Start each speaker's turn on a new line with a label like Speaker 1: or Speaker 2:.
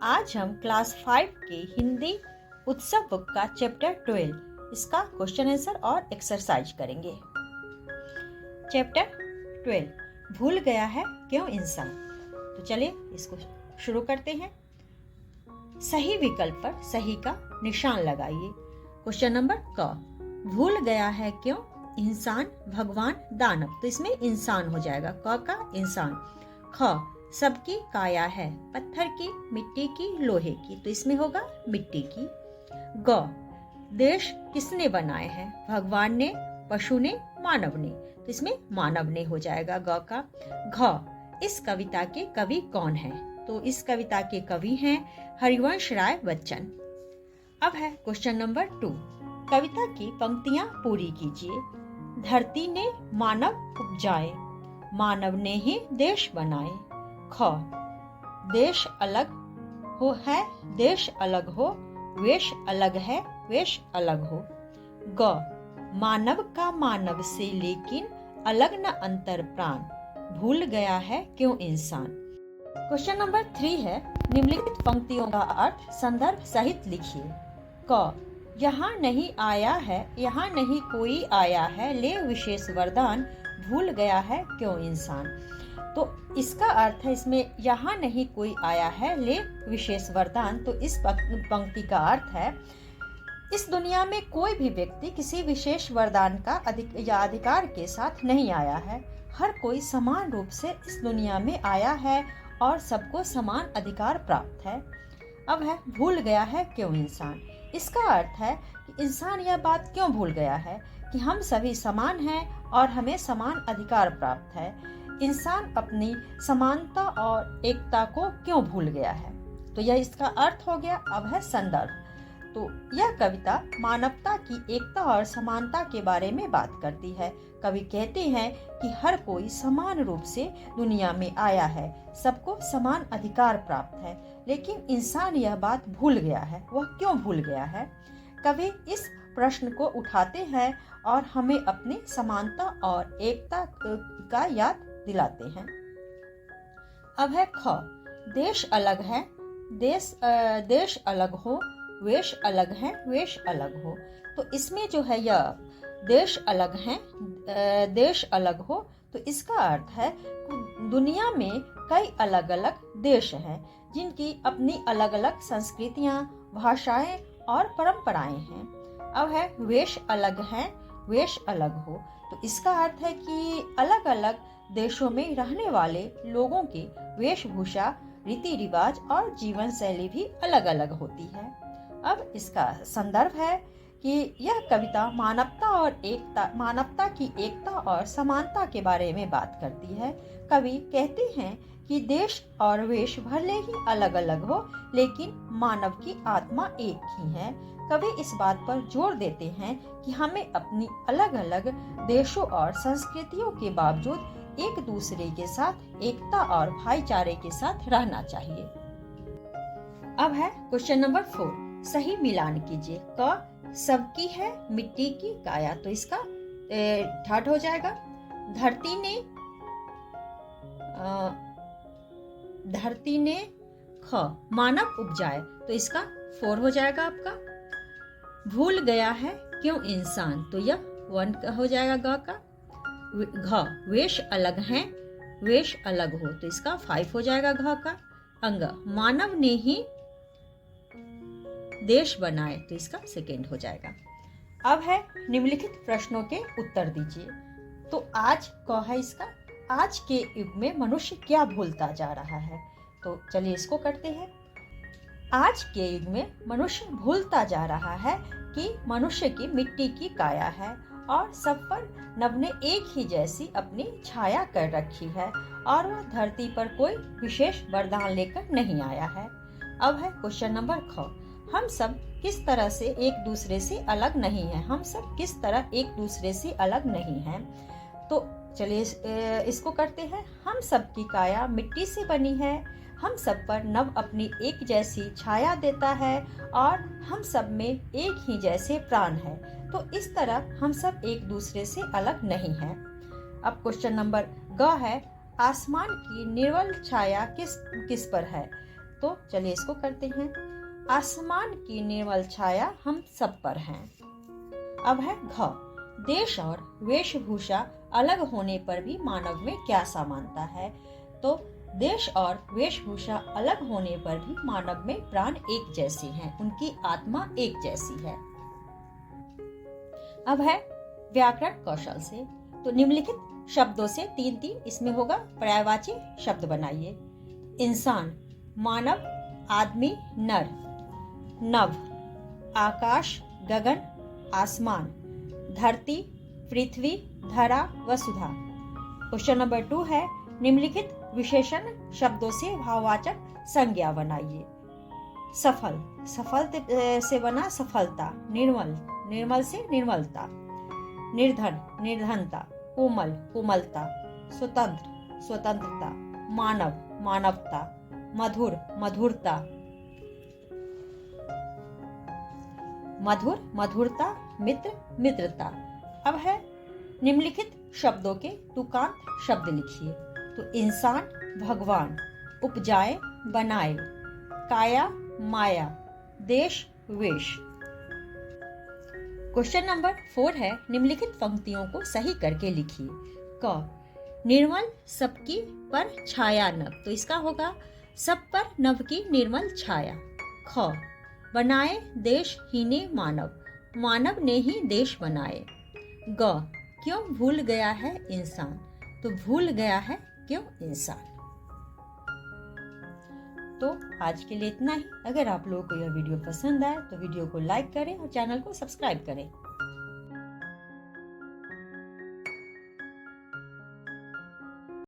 Speaker 1: आज हम क्लास 5 के हिंदी उत्सव बुक का चैप्टर 12 इसका क्वेश्चन आंसर और एक्सरसाइज करेंगे। चैप्टर 12 भूल गया है क्यों इंसान। तो चलिए इसको शुरू करते हैं। सही विकल्प पर सही का निशान लगाइए। क्वेश्चन नंबर क, भूल गया है क्यों इंसान भगवान दानव, तो इसमें इंसान हो जाएगा, क का इंसान। ख, सबकी काया है, पत्थर की, मिट्टी की, लोहे की, तो इसमें होगा मिट्टी की। ग, देश किसने बनाए हैं, भगवान ने, पशु ने, मानव ने, तो इसमें मानव ने हो जाएगा ग का। घ, इस कविता के कवि कौन है, तो इस कविता के कवि हैं हरिवंश राय बच्चन। अब है क्वेश्चन नंबर 2, कविता की पंक्तियां पूरी कीजिए। धरती ने मानव उपजाए, मानव ने ही देश बनाए। ख, देश अलग हो है, देश अलग हो, वेश अलग है, वेश अलग हो। ग, मानव का मानव से लेकिन अलग न अंतर प्राण, भूल गया है क्यों इंसान। क्वेश्चन नंबर 3 है, निम्नलिखित पंक्तियों का अर्थ संदर्भ सहित लिखिए। क, यहाँ नहीं आया है, यहाँ नहीं कोई आया है, ले विशेष वरदान, भूल गया है क्यों इंसान। तो इसका अर्थ है इसमें यहाँ नहीं कोई आया है, ले विशेष वरदान, तो इस पंक्ति का अर्थ है इस दुनिया में कोई भी व्यक्ति किसी विशेष वरदान का अधिकार के साथ नहीं आया है। हर कोई समान रूप से इस दुनिया में आया है और सबको समान अधिकार प्राप्त है। अब है भूल गया है क्यों इंसान। इसका अर्थ है कि इंसान यह बात क्यों भूल गया है कि हम सभी समान हैं और हमें समान अधिकार प्राप्त है। इंसान अपनी समानता और एकता को क्यों भूल गया है, तो यह इसका अर्थ हो गया। अब है संदर्भ। तो यह कविता मानवता की एकता और समानता के बारे में बात करती है। कवि कहते हैं कि हर कोई समान रूप से दुनिया में आया है, सबको समान अधिकार प्राप्त है, लेकिन इंसान यह बात भूल गया है। वह क्यों भूल गया है? कवि इस प्रश्न को उठाते हैं और हमें अपनी समानता और एकता का याद दिलाते हैं। अब है ख, देश अलग है, देश अलग हो, वेश अलग है, वेश अलग हो, तो इसमें जो है यह देश अलग है, देश अलग हो, तो इसका अर्थ है दुनिया में कई अलग अलग देश हैं जिनकी अपनी अलग अलग संस्कृतियां, भाषाएं और परंपराएं हैं। अब है वेश अलग है, वेश अलग हो, तो इसका अर्थ है कि अलग अलग देशों में रहने वाले लोगों की वेशभूषा, रीति रिवाज और जीवन शैली भी अलग अलग होती है। अब इसका संदर्भ है कि यह कविता मानवता की एकता और समानता के बारे में बात करती है। कवि कहते हैं कि देश और वेश भले ही अलग अलग हो, लेकिन मानव की आत्मा एक ही है। कवि इस बात पर जोर देते हैं कि हमें अपनी अलग अलग देशों और संस्कृतियों के बावजूद एक दूसरे के साथ एकता और भाईचारे के साथ रहना चाहिए। अब है क्वेश्चन नंबर 4, सही मिलान कीजिए। क, सबकी है, मिट्टी की, काया, तो इसका ठाट हो जाएगा। धरती ने ख, मानव उपजाए, तो इसका 4 हो जाएगा आपका। भूल गया है क्यों इंसान, तो यह 1 हो जाएगा ग का। घ, वेश अलग है, वेश अलग हो, तो इसका 5 हो जाएगा घ का। अंग, मानव ने ही देश बनाए, तो इसका 2 हो जाएगा। अब है निम्नलिखित प्रश्नों के उत्तर दीजिए। तो आज कौन है इसका, आज के युग में मनुष्य क्या भूलता जा रहा है, तो चलिए इसको करते हैं। आज के युग में मनुष्य भूलता जा रहा है कि मनुष्य की मिट्टी की काया है और सब पर नभ ने एक ही जैसी अपनी छाया कर रखी है और वह धरती पर कोई विशेष वरदान लेकर नहीं आया है। अब है क्वेश्चन नंबर ख, हम सब किस तरह से एक दूसरे से अलग नहीं हैं, हम सब किस तरह एक दूसरे से अलग नहीं हैं, तो चलिए इसको करते हैं। हम सब की काया मिट्टी से बनी है, हम सब पर नभ अपनी एक जैसी छाया देता है और हम सब में एक ही जैसे प्राण है, तो इस तरह हम सब एक दूसरे से अलग नहीं हैं। अब क्वेश्चन नंबर ग है, आसमान की निर्मल छाया किस पर है, तो चलिए इसको करते हैं। आसमान की निर्मल छाया हम सब पर है। अब है घ, देश और वेशभूषा अलग होने पर भी मानव में क्या समानता है। तो देश और वेशभूषा अलग होने पर भी मानव में प्राण एक जैसे हैं, उनकी आत्मा एक जैसी है। अब है व्याकरण कौशल से। तो निम्नलिखित शब्दों से 3-3 इसमें होगा पर्यायवाची शब्द बनाइए। इंसान, मानव, आदमी, नर। नभ, आकाश, गगन, आसमान, धरती, पृथ्वी, धरा, वसुधा। क्वेश्चन नंबर 2 है, निम्नलिखित विशेषण शब्दों से भाववाचक संज्ञा बनाइए। सफल, सफल से बना सफलता। निर्मल, निर्मल से निर्मलता। निर्धन, निर्धनता। कोमल, कोमलता। स्वतंत्र, स्वतंत्रता। मानव, मानवता। मधुर, मधुरता। मधुर, मधुरता। मित्र, मित्रता। अब है निम्नलिखित शब्दों के तुकांत शब्द लिखिए। तो इंसान, भगवान। उपजाए, बनाए। काया, माया। देश, वेश। क्वेश्चन नंबर 4 है, निम्नलिखित पंक्तियों को सही करके लिखिए। क, निर्मल सबकी पर छाया नभ। तो इसका होगा सब पर नभ की निर्मल छाया। ख, बनाए देश हीने मानव, मानव ने ही देश बनाए। ग, क्यों भूल गया है इंसान। तो भूल गया है क्यों इंसान। तो आज के लिए इतना ही। अगर आप लोगों को यह वीडियो पसंद आए तो वीडियो को लाइक करें और चैनल को सब्सक्राइब करें।